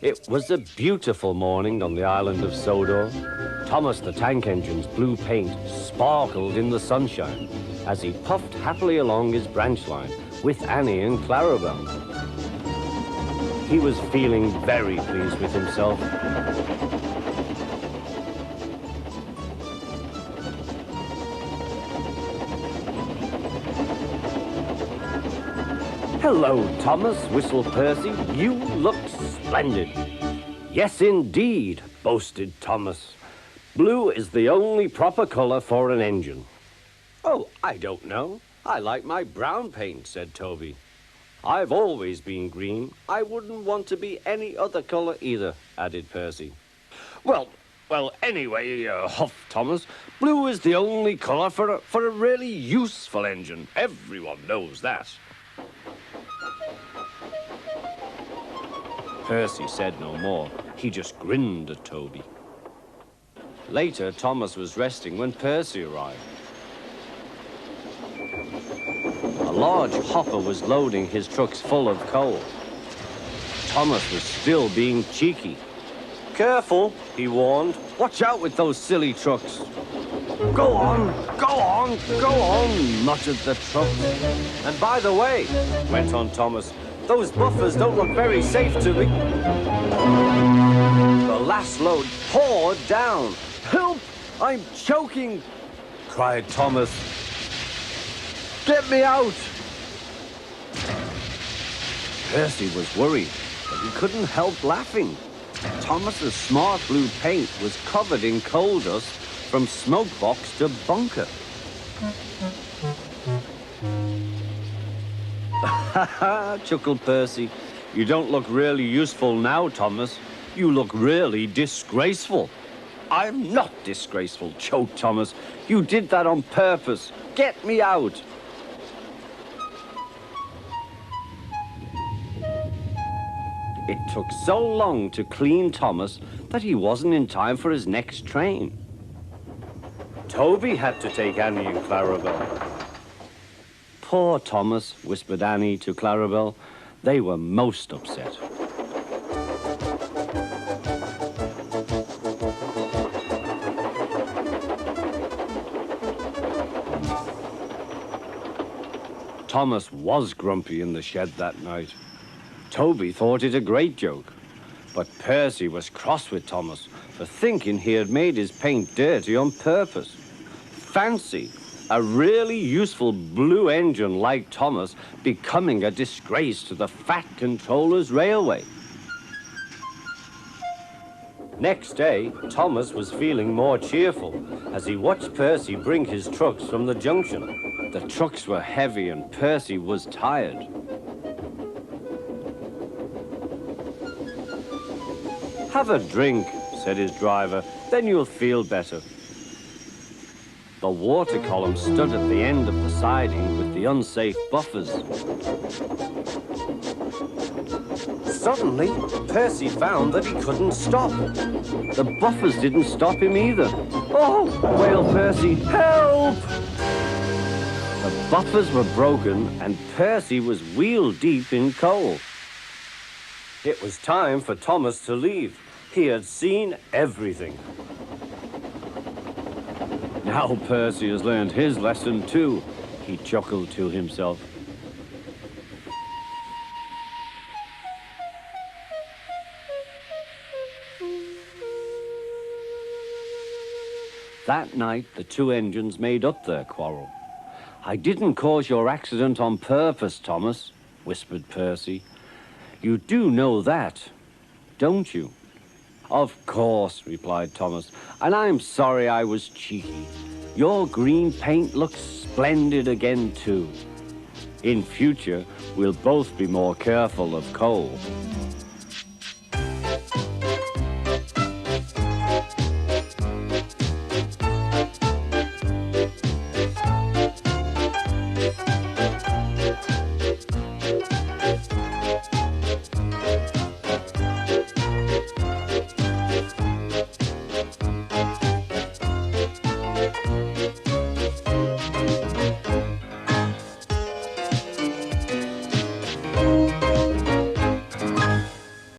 It was a beautiful morning on the island of Sodor. Thomas the Tank Engine's blue paint sparkled in the sunshine as he puffed happily along his branch line with Annie and Clarabelle. He was feeling very pleased with himself. "Hello, Thomas," whistled Percy. "You look splendid." "Yes, indeed," boasted Thomas. "Blue is the only proper color for an engine." "Oh, I don't know. I like my brown paint," said Toby. "I've always been green. I wouldn't want to be any other color either," added Percy. Well, anyway, huffed Thomas, "blue is the only color for a really useful engine. Everyone knows that." Percy said no more. He just grinned at Toby. Later, Thomas was resting when Percy arrived. A large hopper was loading his trucks full of coal. Thomas was still being cheeky. "Careful," he warned. "Watch out with those silly trucks." Go on, muttered the trucks. "And by the way," went on Thomas, "those buffers don't look very safe to me." The last load poured down. "Help! I'm choking!" cried Thomas. "Get me out!" Percy was worried, but he couldn't help laughing. Thomas's smart blue paint was covered in coal dust from smoke box to bunker. "Ha ha," chuckled Percy. "You don't look really useful now, Thomas. You look really disgraceful." "I'm not disgraceful," choked Thomas. "You did that on purpose. Get me out." It took so long to clean Thomas that he wasn't in time for his next train. Toby had to take Annie and Clarabelle. "Poor Thomas," whispered Annie to Clarabelle. They were most upset. Thomas was grumpy in the shed that night. Toby thought it a great joke, but Percy was cross with Thomas for thinking he had made his paint dirty on purpose. Fancy a really useful blue engine like Thomas becoming a disgrace to the Fat Controller's Railway. Next day, Thomas was feeling more cheerful as he watched Percy bring his trucks from the junction. The trucks were heavy and Percy was tired. "Have a drink," said his driver, "then you'll feel better." The water column stood at the end of the siding with the unsafe buffers. Suddenly, Percy found that he couldn't stop. The buffers didn't stop him either. "Oh!" wailed Percy. "Help!" The buffers were broken and Percy was wheel-deep in coal. It was time for Thomas to leave. He had seen everything. "Now Percy has learned his lesson too," he chuckled to himself. That night, the two engines made up their quarrel. "I didn't cause your accident on purpose, Thomas," whispered Percy. "You do know that, don't you?" "Of course," replied Thomas, "and I'm sorry I was cheeky. Your green paint looks splendid again, too. In future, we'll both be more careful of coal."